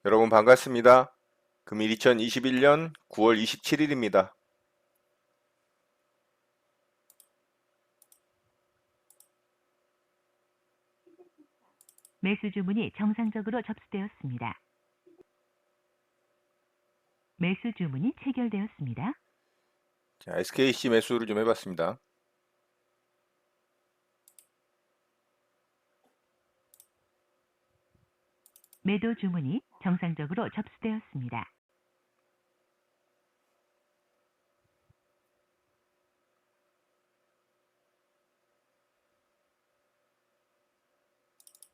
여러분 반갑습니다. 금일 2021년 9월 27일입니다. 매수 주문이 정상적으로 접수되었습니다. 매수 주문이 체결되었습니다. 자, SKC 매수를 좀 해봤습니다. 매도 주문이 정상적으로 접수되었습니다.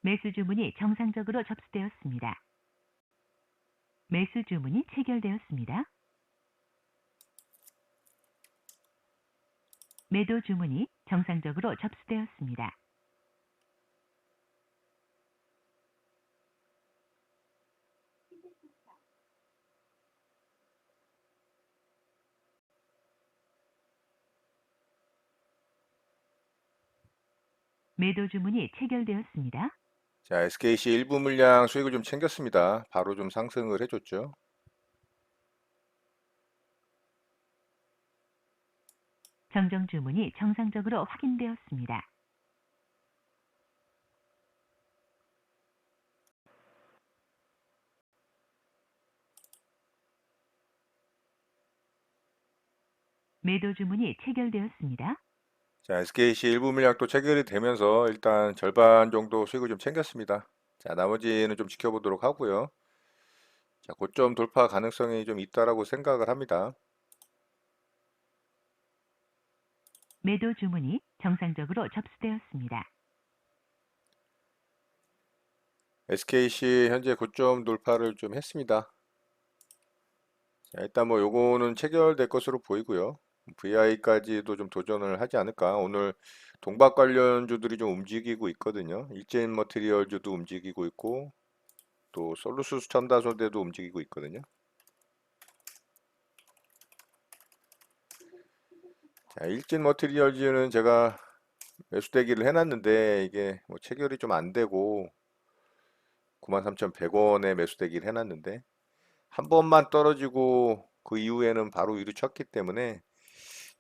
매수 주문이 정상적으로 접수되었습니다. 매수 주문이 체결되었습니다. 매도 주문이 정상적으로 접수되었습니다. 매도 주문이 체결되었습니다. 자, SKC 일부 물량 수익을 좀 챙겼습니다. 바로 좀 상승을 해줬죠. 정정 주문이 정상적으로 확인되었습니다. 매도 주문이 체결되었습니다. 자, SKC 일부 물량 또 체결이 되면서 일단 절반 정도 수익을 좀 챙겼습니다. 자, 나머지는 좀 지켜보도록 하고요. 자, 고점 돌파 가능성이 좀 있다라고 생각을 합니다. 매도 주문이 정상적으로 접수되었습니다. SKC 현재 고점 돌파를 좀 했습니다. 자, 일단 뭐 요거는 체결될 것으로 보이고요. VI까지도 좀 도전을 하지 않을까. 오늘 동박 관련주들이 좀 움직이고 있거든요. 일진 머티리얼주도 움직이고 있고 또 솔루스 첨다소대도 움직이고 있거든요. 자, 일진 머티리얼즈는 제가 매수대기를 해놨는데 이게 뭐 체결이 좀 안 되고 93,100원에 매수대기를 해놨는데 한 번만 떨어지고 그 이후에는 바로 위로 쳤기 때문에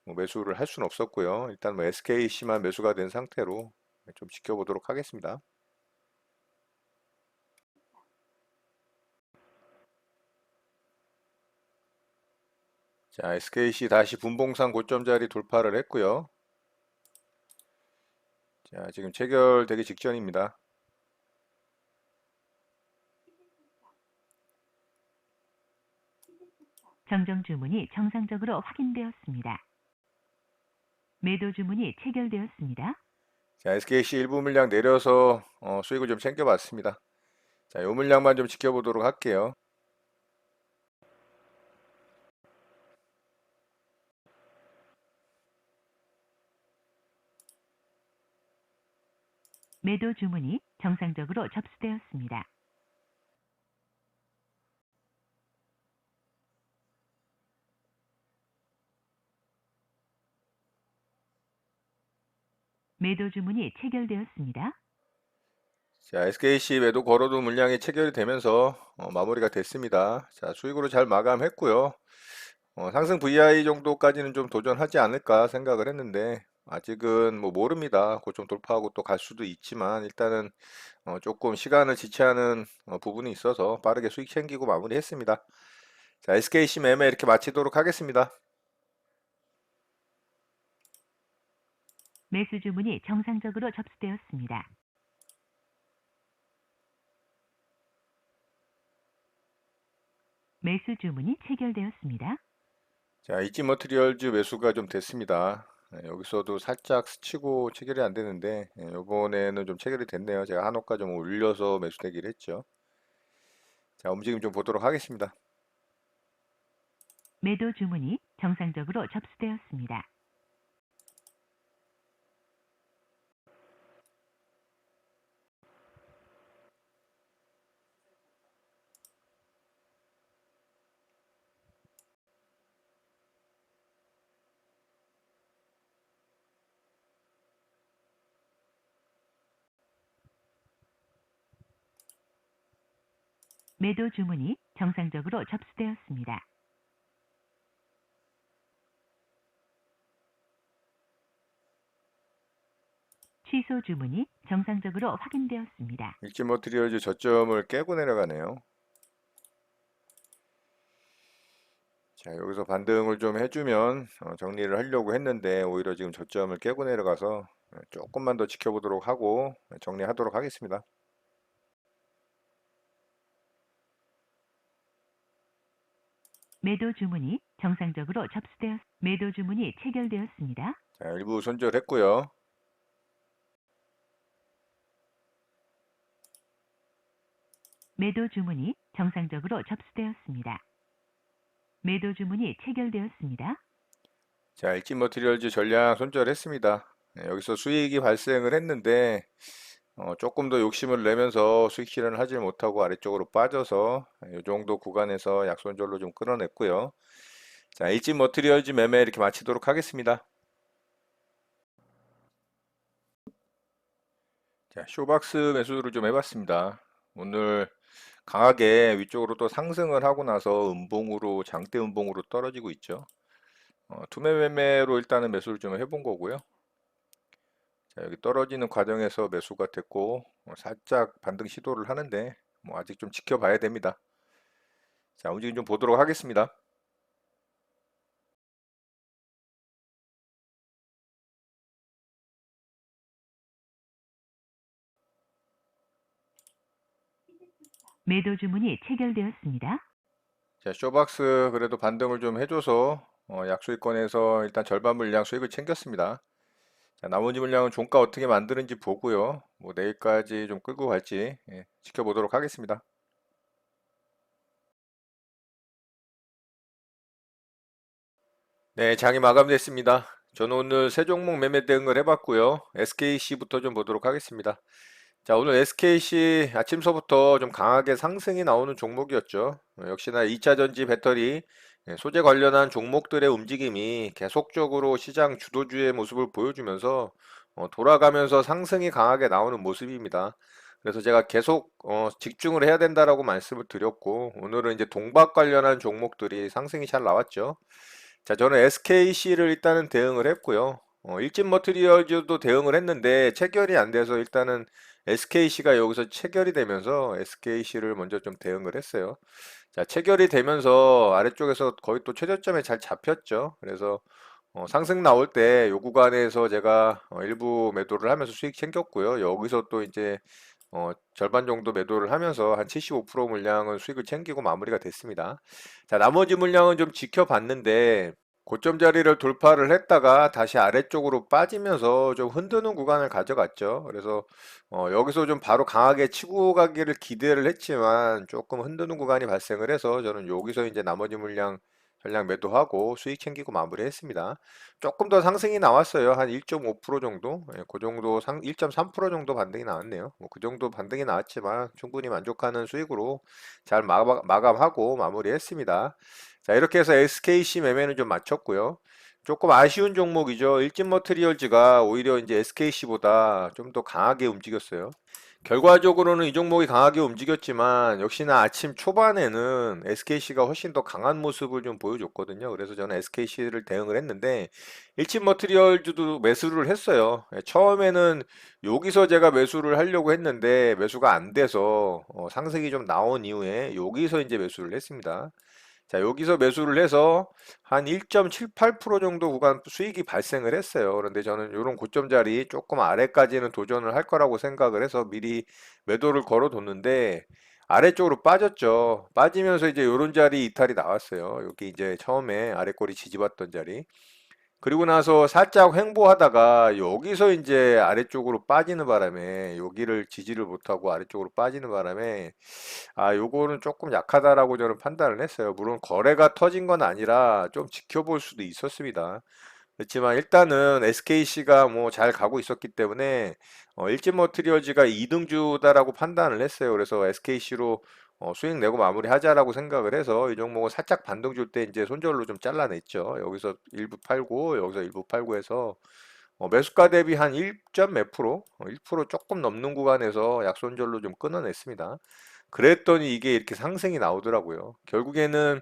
뭐 매수를 할 수는 없었고요. 일단 뭐 SKC만 매수가 된 상태로 좀 지켜보도록 하겠습니다. 자, SKC 다시 분봉상 고점 자리 돌파를 했고요. 자, 지금 체결되기 직전입니다. 정정 주문이 정상적으로 확인되었습니다. 매도 주문이 체결되었습니다. 자, SKC 일부 물량 내려서 수익을 좀 챙겨봤습니다. 자, 요 물량만 좀 지켜보도록 할게요. 매도 주문이 정상적으로 접수되었습니다. 매도 주문이 체결되었습니다. 자, SKC 매도 걸어둔 물량이 체결이 되면서 마무리가 됐습니다. 자, 수익으로 잘 마감했고요. 상승 VI 정도까지는 좀 도전하지 않을까 생각을 했는데 아직은 뭐 모릅니다. 고점 돌파하고 또 갈 수도 있지만 일단은 조금 시간을 지체하는 부분이 있어서 빠르게 수익 챙기고 마무리했습니다. 자, SKC 매매 이렇게 마치도록 하겠습니다. 매수 주문이 정상적으로 접수되었습니다. 매수 주문이 체결되었습니다. 자, 이지 머티리얼즈 매수가 좀 됐습니다. 여기서도 살짝 스치고 체결이 안 되는데 이번에는 좀 체결이 됐네요. 제가 한호가 좀 올려서 매수되기를 했죠. 자, 움직임 좀 보도록 하겠습니다. 매도 주문이 정상적으로 접수되었습니다. 매도 주문이 정상적으로 접수되었습니다. 취소 주문이 정상적으로 확인되었습니다. 일진머티리얼즈 저점을 깨고 내려가네요. 자, 여기서 반등을 좀 해주면 정리를 하려고 했는데 오히려 지금 저점을 깨고 내려가서 조금만 더 지켜보도록 하고 정리하도록 하겠습니다. 매도 주문이 정상적으로 매도 주문이 체결되었습니다. 자, 일부 손절했고요. 매도 주문이 정상적으로 접수되었습니다. 매도 주문이 체결되었습니다. 자, 일진머티리얼즈 전량 손절했습니다. 여기서 수익이 발생을 했는데 조금 더 욕심을 내면서 수익 실현을 하지 못하고 아래쪽으로 빠져서 이 정도 구간에서 약손절로 좀 끌어냈고요. 자, 일진머티리얼즈 매매 이렇게 마치도록 하겠습니다. 자, 쇼박스 매수를 좀 해봤습니다. 오늘 강하게 위쪽으로 또 상승을 하고 나서 음봉으로 장대 음봉으로 떨어지고 있죠. 투매 매매로 일단은 매수를 좀 해본 거고요. 자, 여기 떨어지는 과정에서 매수가 됐고 살짝 반등 시도를 하는데 뭐 아직 좀 지켜봐야 됩니다. 자, 움직임 좀 보도록 하겠습니다. 매도 주문이 체결되었습니다. 자, 쇼박스 그래도 반등을 좀 해줘서 약수익권에서 일단 절반 물량 수익을 챙겼습니다. 자, 나머지 물량은 종가 어떻게 만드는지 보고요. 뭐 내일까지 좀 끌고 갈지 지켜보도록 하겠습니다. 네, 장이 마감됐습니다. 저는 오늘 세 종목 매매 대응을 해봤고요. SKC부터 좀 보도록 하겠습니다. 자, 오늘 SKC 아침서부터 좀 강하게 상승이 나오는 종목이었죠. 역시나 2차전지 배터리 소재 관련한 종목들의 움직임이 계속적으로 시장 주도주의 모습을 보여주면서 돌아가면서 상승이 강하게 나오는 모습입니다. 그래서 제가 계속 집중을 해야 된다라고 말씀을 드렸고 오늘은 이제 동박 관련한 종목들이 상승이 잘 나왔죠. 자, 저는 SKC를 일단은 대응을 했고요. 일진 머티리얼즈도 대응을 했는데 체결이 안 돼서 일단은 SKC가 여기서 체결이 되면서 SKC를 먼저 좀 대응을 했어요. 자, 체결이 되면서 아래쪽에서 거의 또 최저점에 잘 잡혔죠. 그래서 상승 나올 때 요 구간에서 제가 일부 매도를 하면서 수익 챙겼고요. 여기서 또 이제 절반 정도 매도를 하면서 한 75% 물량은 수익을 챙기고 마무리가 됐습니다. 자, 나머지 물량은 좀 지켜봤는데 고점 자리를 돌파를 했다가 다시 아래쪽으로 빠지면서 좀 흔드는 구간을 가져갔죠. 그래서 여기서 좀 바로 강하게 치고 가기를 기대를 했지만 조금 흔드는 구간이 발생을 해서 저는 여기서 이제 나머지 물량 전량 매도하고 수익 챙기고 마무리했습니다. 조금 더 상승이 나왔어요. 한 1.5% 정도? 그 정도 1.3% 정도 반등이 나왔네요. 뭐 그 정도 반등이 나왔지만 충분히 만족하는 수익으로 잘 마감하고 마무리했습니다. 자, 이렇게 해서 SKC 매매는 좀 마쳤고요. 조금 아쉬운 종목이죠. 일진머티리얼즈가 오히려 이제 SKC보다 좀 더 강하게 움직였어요. 결과적으로는 이 종목이 강하게 움직였지만 역시나 아침 초반에는 SKC가 훨씬 더 강한 모습을 좀 보여줬거든요. 그래서 저는 SKC를 대응을 했는데 일진 머티리얼즈도 매수를 했어요. 처음에는 여기서 제가 매수를 하려고 했는데 매수가 안 돼서 상승이 좀 나온 이후에 여기서 이제 매수를 했습니다. 자, 여기서 매수를 해서 한 1.78% 정도 구간 수익이 발생을 했어요. 그런데 저는 이런 고점 자리 조금 아래까지는 도전을 할 거라고 생각을 해서 미리 매도를 걸어뒀는데 아래쪽으로 빠졌죠. 빠지면서 이제 이런 자리 이탈이 나왔어요. 여기 이제 처음에 아래꼬리 지지봤던 자리. 그리고 나서 살짝 횡보하다가 여기서 이제 아래쪽으로 빠지는 바람에 여기를 지지를 못하고 아래쪽으로 빠지는 바람에 요거는 조금 약하다라고 저는 판단을 했어요. 물론 거래가 터진 건 아니라 좀 지켜볼 수도 있었습니다. 그렇지만 일단은 SKC가 뭐 잘 가고 있었기 때문에 일진 머티리얼즈가 2등주다라고 판단을 했어요. 그래서 SKC로 수익 내고 마무리하자라고 생각을 해서 이 종목은 살짝 반등 줄 때 이제 손절로 좀 잘라냈죠. 여기서 일부 팔고 여기서 일부 팔고 해서 매수가 대비 한 1점 몇 프로, 1% 조금 넘는 구간에서 약손절로 좀 끊어냈습니다. 그랬더니 이게 이렇게 상승이 나오더라고요. 결국에는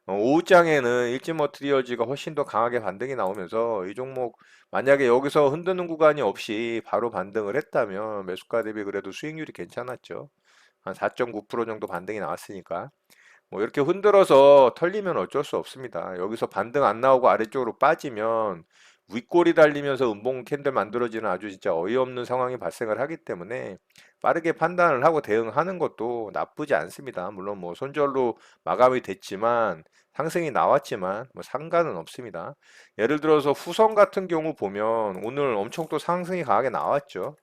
오후장에는 일진 머티리얼즈가 훨씬 더 강하게 반등이 나오면서 이 종목 만약에 여기서 흔드는 구간이 없이 바로 반등을 했다면 매수가 대비 그래도 수익률이 괜찮았죠. 한 4.9% 정도 반등이 나왔으니까. 뭐 이렇게 흔들어서 털리면 어쩔 수 없습니다. 여기서 반등 안 나오고 아래쪽으로 빠지면 윗골이 달리면서 음봉 캔들 만들어지는 아주 진짜 어이없는 상황이 발생을 하기 때문에 빠르게 판단을 하고 대응하는 것도 나쁘지 않습니다. 물론 뭐 손절로 마감이 됐지만 상승이 나왔지만 뭐 상관은 없습니다. 예를 들어서 후성 같은 경우 보면 오늘 엄청 또 상승이 강하게 나왔죠.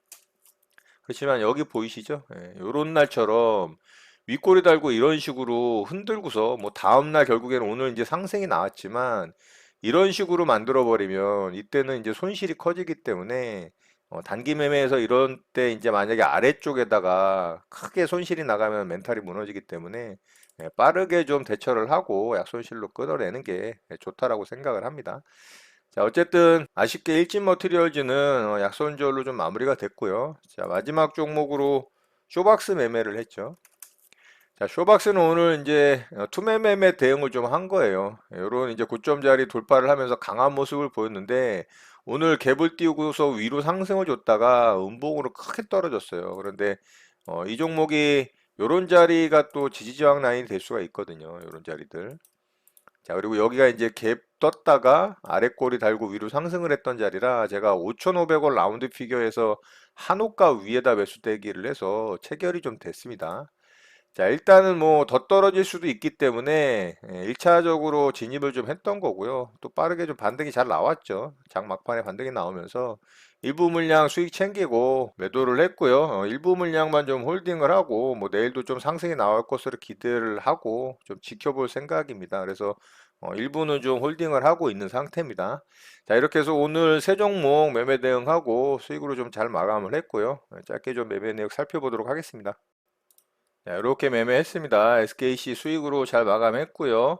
그렇지만 여기 보이시죠? 예, 요런 날처럼 윗꼬리 달고 이런 식으로 흔들고서 뭐 다음날 결국에는 오늘 이제 상승이 나왔지만 이런 식으로 만들어 버리면 이때는 이제 손실이 커지기 때문에 단기 매매에서 이런 때 이제 만약에 아래쪽에다가 크게 손실이 나가면 멘탈이 무너지기 때문에 빠르게 좀 대처를 하고 약손실로 끊어내는 게 좋다라고 생각을 합니다. 자, 어쨌든 아쉽게 일진 머티리얼즈는 약손절로 좀 마무리가 됐고요. 자, 마지막 종목으로 쇼박스 매매를 했죠. 자, 쇼박스는 오늘 이제 투매 매매 대응을 좀 한 거예요. 요런 이제 고점 자리 돌파를 하면서 강한 모습을 보였는데 오늘 갭을 띄우고서 위로 상승을 줬다가 음봉으로 크게 떨어졌어요. 그런데 이 종목이 요런 자리가 또 지지저항 라인이 될 수가 있거든요. 요런 자리들. 자, 그리고 여기가 이제 갭 떴다가 아래 꼬리 달고 위로 상승을 했던 자리라 제가 5,500원 라운드 피겨에서 한호가 위에다 매수 대기를 해서 체결이 좀 됐습니다. 자, 일단은 뭐 더 떨어질 수도 있기 때문에 1차적으로 진입을 좀 했던 거고요. 또 빠르게 좀 반등이 잘 나왔죠. 장 막판에 반등이 나오면서 일부 물량 수익 챙기고 매도를 했고요. 일부 물량만 좀 홀딩을 하고 뭐 내일도 좀 상승이 나올 것으로 기대를 하고 좀 지켜볼 생각입니다. 그래서 일부는 좀 홀딩을 하고 있는 상태입니다. 자, 이렇게 해서 오늘 세 종목 매매 대응하고 수익으로 좀 잘 마감을 했고요. 짧게 좀 매매 내역 살펴보도록 하겠습니다. 자, 이렇게 매매했습니다. SKC 수익으로 잘 마감했고요.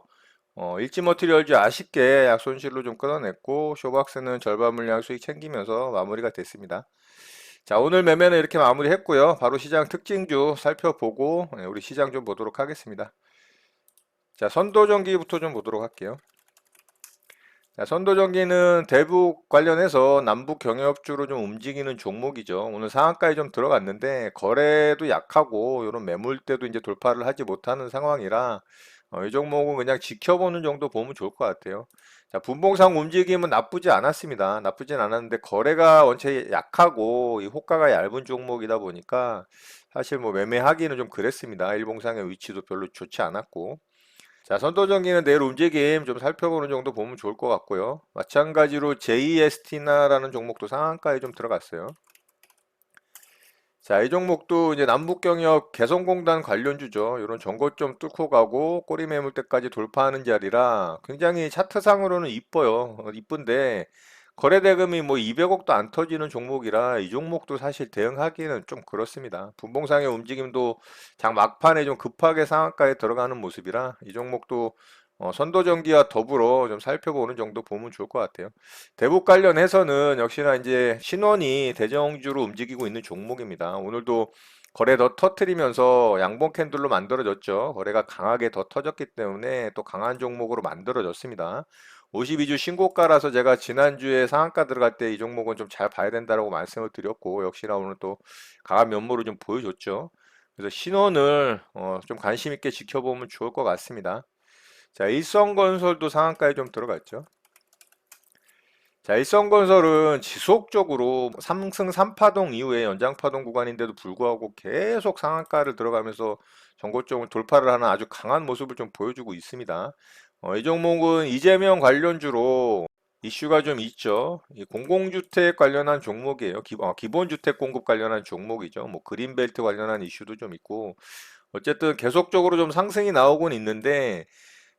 일지 머티리얼즈 아쉽게 약손실로 좀 끊어냈고 쇼박스는 절반 물량 수익 챙기면서 마무리가 됐습니다. 자, 오늘 매매는 이렇게 마무리했고요. 바로 시장 특징주 살펴보고 우리 시장 좀 보도록 하겠습니다. 자, 선도전기부터 좀 보도록 할게요. 자, 선도전기는 대북 관련해서 남북 경협주로 좀 움직이는 종목이죠. 오늘 상한가에 좀 들어갔는데 거래도 약하고 이런 매물대도 이제 돌파를 하지 못하는 상황이라 이 종목은 그냥 지켜보는 정도 보면 좋을 것 같아요. 자, 분봉상 움직임은 나쁘지 않았습니다. 나쁘진 않았는데 거래가 원체 약하고 이 호가가 얇은 종목이다 보니까 사실 뭐 매매하기는 좀 그랬습니다. 일봉상의 위치도 별로 좋지 않았고. 자, 선도전기는 내일 움직임 좀 살펴보는 정도 보면 좋을 것 같고요. 마찬가지로 JST나라는 종목도 상한가에 좀 들어갔어요. 자, 이 종목도 이제 남북경협 개성공단 관련주죠. 이런 전고점 뚫고 가고 꼬리 매물대까지 돌파하는 자리라 굉장히 차트상으로는 이뻐요. 이쁜데 거래 대금이 뭐 200억도 안 터지는 종목이라 이 종목도 사실 대응하기는 좀 그렇습니다. 분봉상의 움직임도 장 막판에 좀 급하게 상한가에 들어가는 모습이라 이 종목도 선도전기와 더불어 좀 살펴보는 정도 보면 좋을 것 같아요. 대북 관련해서는 역시나 이제 신원이 대정주로 움직이고 있는 종목입니다. 오늘도 거래 더 터트리면서 양봉 캔들로 만들어졌죠. 거래가 강하게 더 터졌기 때문에 또 강한 종목으로 만들어졌습니다. 52주 신고가라서 제가 지난주에 상한가 들어갈 때 이 종목은 좀 잘 봐야 된다고 말씀을 드렸고 역시나 오늘 또 강한 면모를 좀 보여줬죠. 그래서 신원을 좀 관심 있게 지켜보면 좋을 것 같습니다. 자, 일성건설도 상한가에 좀 들어갔죠. 자, 일성건설은 지속적으로 3승 3파동 이후에 연장파동 구간인데도 불구하고 계속 상한가를 들어가면서 전고점을 돌파를 하는 아주 강한 모습을 좀 보여주고 있습니다. 이 종목은 이재명 관련주로 이슈가 좀 있죠. 이 공공주택 관련한 종목이에요. 기본주택 공급 관련한 종목이죠. 뭐 그린벨트 관련한 이슈도 좀 있고 어쨌든 계속적으로 좀 상승이 나오곤 있는데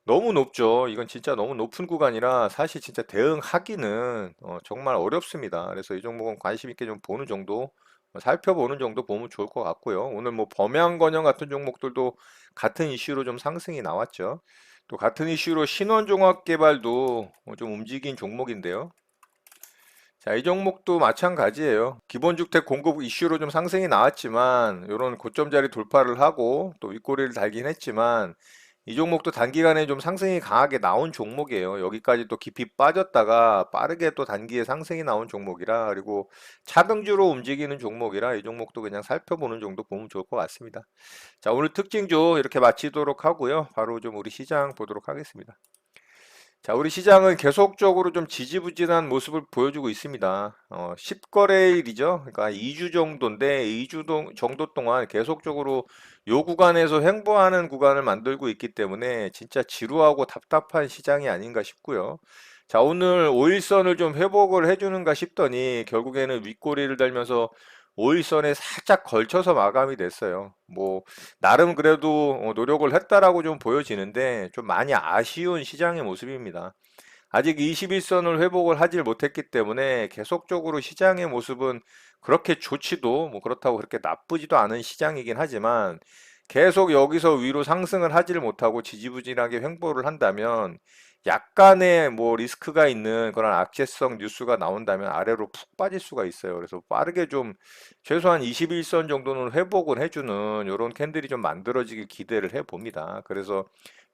너무 높죠. 이건 진짜 너무 높은 구간이라 사실 진짜 대응하기는 정말 어렵습니다. 그래서 이 종목은 관심 있게 좀 보는 정도, 살펴보는 정도 보면 좋을 것 같고요. 오늘 뭐 범양건영 같은 종목들도 같은 이슈로 좀 상승이 나왔죠. 또 같은 이슈로 신원종합개발도 좀 움직인 종목인데요. 자, 이 종목도 마찬가지예요. 기본주택 공급 이슈로 좀 상승이 나왔지만 이런 고점 자리 돌파를 하고 또 윗꼬리를 달긴 했지만 이 종목도 단기간에 좀 상승이 강하게 나온 종목이에요. 여기까지 또 깊이 빠졌다가 빠르게 또 단기에 상승이 나온 종목이라, 그리고 차등주로 움직이는 종목이라 이 종목도 그냥 살펴보는 정도 보면 좋을 것 같습니다. 자, 오늘 특징주 이렇게 마치도록 하고요. 바로 좀 우리 시장 보도록 하겠습니다. 자, 우리 시장은 계속적으로 좀 지지부진한 모습을 보여주고 있습니다. 10거래일이죠. 그러니까 2주 정도인데 2주 정도 동안 계속적으로 요 구간에서 횡보하는 구간을 만들고 있기 때문에 진짜 지루하고 답답한 시장이 아닌가 싶고요. 자, 오늘 5일선을 좀 회복을 해주는가 싶더니 결국에는 윗꼬리를 달면서 5일선에 살짝 걸쳐서 마감이 됐어요. 뭐 나름 그래도 노력을 했다라고 좀 보여지는데 좀 많이 아쉬운 시장의 모습입니다. 아직 21선을 회복을 하질 못했기 때문에 계속적으로 시장의 모습은 그렇게 좋지도 뭐 그렇다고 그렇게 나쁘지도 않은 시장이긴 하지만 계속 여기서 위로 상승을 하지를 못하고 지지부진하게 횡보를 한다면 약간의 뭐 리스크가 있는 그런 악재성 뉴스가 나온다면 아래로 푹 빠질 수가 있어요. 그래서 빠르게 좀 최소한 21선 정도는 회복을 해주는 이런 캔들이 좀 만들어지길 기대를 해봅니다. 그래서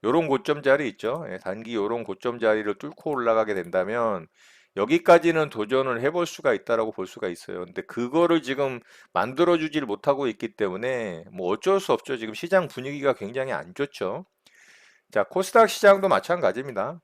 요런 고점 자리 있죠. 예, 단기 요런 고점 자리를 뚫고 올라가게 된다면 여기까지는 도전을 해볼 수가 있다라고 볼 수가 있어요. 근데 그거를 지금 만들어주질 못하고 있기 때문에 뭐 어쩔 수 없죠. 지금 시장 분위기가 굉장히 안 좋죠. 자, 코스닥 시장도 마찬가지입니다.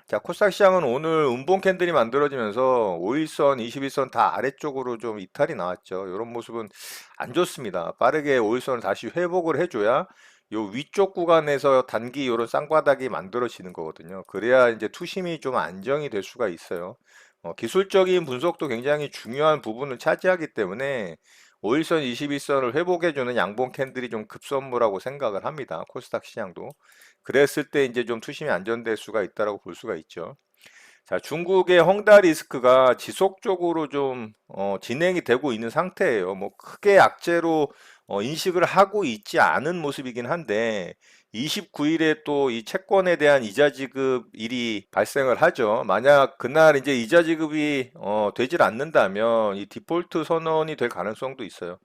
자, 코스닥 시장은 오늘 음봉 캔들이 만들어지면서 5일선, 21선 다 아래쪽으로 좀 이탈이 나왔죠. 이런 모습은 안 좋습니다. 빠르게 5일선을 다시 회복을 해줘야 요 위쪽 구간에서 단기 이런 쌍바닥이 만들어지는 거거든요. 그래야 이제 투심이 좀 안정이 될 수가 있어요. 기술적인 분석도 굉장히 중요한 부분을 차지하기 때문에 5일선, 21선을 회복해주는 양봉 캔들이 좀 급선무라고 생각을 합니다. 코스닥 시장도. 그랬을 때 이제 좀 투심이 안정될 수가 있다라고 볼 수가 있죠. 자, 중국의 헝다 리스크가 지속적으로 좀 진행이 되고 있는 상태예요. 뭐 크게 악재로 인식을 하고 있지 않은 모습이긴 한데 29일에 또 이 채권에 대한 이자 지급 일이 발생을 하죠. 만약 그날 이제 이자 지급이 되질 않는다면 이 디폴트 선언이 될 가능성도 있어요.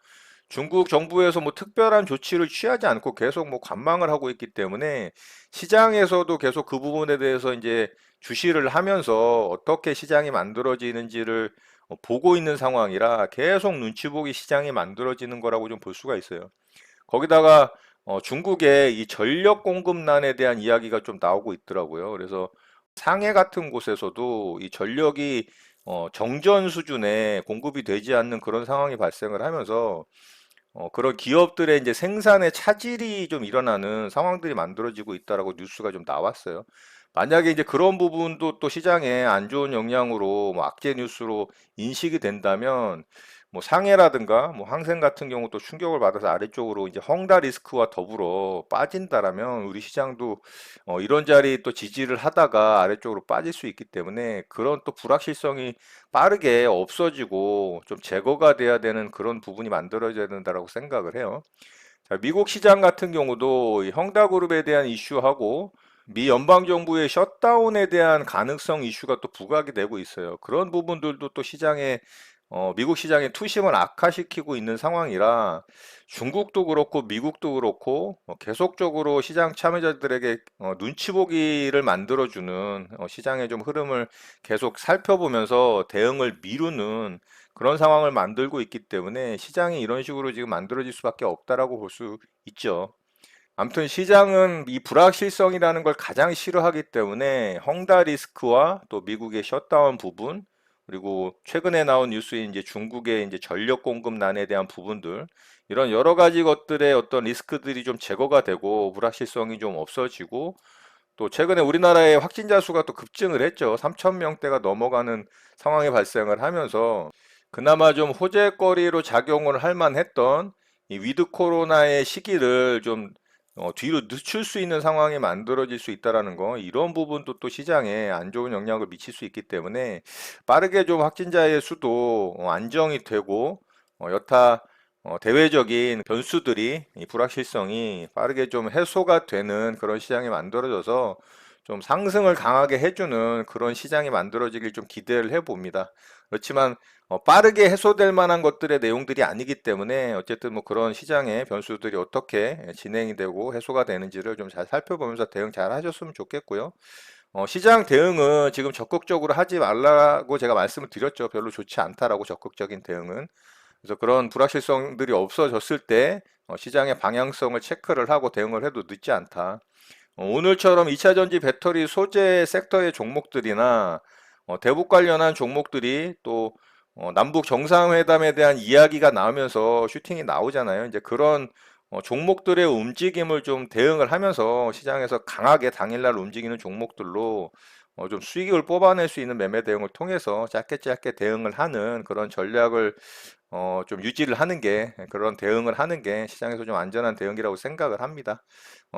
중국 정부에서 뭐 특별한 조치를 취하지 않고 계속 뭐 관망을 하고 있기 때문에 시장에서도 계속 그 부분에 대해서 이제 주시를 하면서 어떻게 시장이 만들어지는지를 보고 있는 상황이라 계속 눈치 보기 시장이 만들어지는 거라고 좀 볼 수가 있어요. 거기다가 중국의 이 전력 공급난에 대한 이야기가 좀 나오고 있더라고요. 그래서 상해 같은 곳에서도 이 전력이 정전 수준에 공급이 되지 않는 그런 상황이 발생을 하면서 그런 기업들의 이제 생산에 차질이 좀 일어나는 상황들이 만들어지고 있다라고 뉴스가 좀 나왔어요. 만약에 이제 그런 부분도 또 시장에 안 좋은 영향으로 뭐 악재 뉴스로 인식이 된다면 뭐 상해라든가 뭐 항생 같은 경우도 충격을 받아서 아래쪽으로 이제 헝다 리스크와 더불어 빠진다라면 우리 시장도 이런 자리 또 지지를 하다가 아래쪽으로 빠질 수 있기 때문에 그런 또 불확실성이 빠르게 없어지고 좀 제거가 돼야 되는 그런 부분이 만들어져야 된다라고 생각을 해요. 자, 미국 시장 같은 경우도 이 헝다그룹에 대한 이슈하고 미 연방정부의 셧다운에 대한 가능성 이슈가 또 부각이 되고 있어요. 그런 부분들도 또 시장에 미국 시장의 투심을 악화시키고 있는 상황이라 중국도 그렇고 미국도 그렇고 계속적으로 시장 참여자들에게 눈치 보기를 만들어주는 시장의 좀 흐름을 계속 살펴보면서 대응을 미루는 그런 상황을 만들고 있기 때문에 시장이 이런 식으로 지금 만들어질 수밖에 없다라고 볼 수 있죠. 아무튼 시장은 이 불확실성이라는 걸 가장 싫어하기 때문에 헝다 리스크와 또 미국의 셧다운 부분, 그리고 최근에 나온 뉴스인 이제 중국의 이제 전력 공급난에 대한 부분들, 이런 여러 가지 것들의 어떤 리스크들이 좀 제거가 되고 불확실성이 좀 없어지고, 또 최근에 우리나라의 확진자 수가 또 급증을 했죠. 3천 명대가 넘어가는 상황이 발생을 하면서 그나마 좀 호재거리로 작용을 할 만했던 이 위드 코로나의 시기를 좀 뒤로 늦출 수 있는 상황이 만들어질 수 있다라는 거, 이런 부분도 또 시장에 안 좋은 영향을 미칠 수 있기 때문에 빠르게 좀 확진자의 수도 안정이 되고 여타 대외적인 변수들이 이 불확실성이 빠르게 좀 해소가 되는 그런 시장이 만들어져서 좀 상승을 강하게 해주는 그런 시장이 만들어지길 좀 기대를 해봅니다. 그렇지만 빠르게 해소될 만한 것들의 내용들이 아니기 때문에 어쨌든 뭐 그런 시장의 변수들이 어떻게 진행이 되고 해소가 되는지를 좀 잘 살펴보면서 대응 잘 하셨으면 좋겠고요. 시장 대응은 지금 적극적으로 하지 말라고 제가 말씀을 드렸죠. 별로 좋지 않다라고 적극적인 대응은. 그래서 그런 불확실성들이 없어졌을 때 시장의 방향성을 체크를 하고 대응을 해도 늦지 않다. 오늘처럼 2차전지 배터리 소재 섹터의 종목들이나 대북 관련한 종목들이 또 남북 정상회담에 대한 이야기가 나오면서 슈팅이 나오잖아요. 이제 그런 종목들의 움직임을 좀 대응을 하면서 시장에서 강하게 당일날 움직이는 종목들로 좀 수익을 뽑아낼 수 있는 매매 대응을 통해서 짧게 짧게 대응을 하는 그런 전략을 좀 유지를 하는 게 그런 대응을 하는 게 시장에서 좀 안전한 대응이라고 생각을 합니다.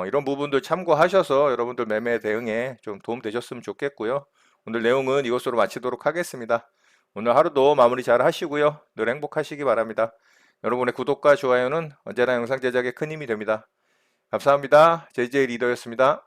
이런 부분들 참고하셔서 여러분들 매매 대응에 좀 도움 되셨으면 좋겠고요. 오늘 내용은 이것으로 마치도록 하겠습니다. 오늘 하루도 마무리 잘 하시고요. 늘 행복하시기 바랍니다. 여러분의 구독과 좋아요는 언제나 영상 제작에 큰 힘이 됩니다. 감사합니다. JJ 리더였습니다.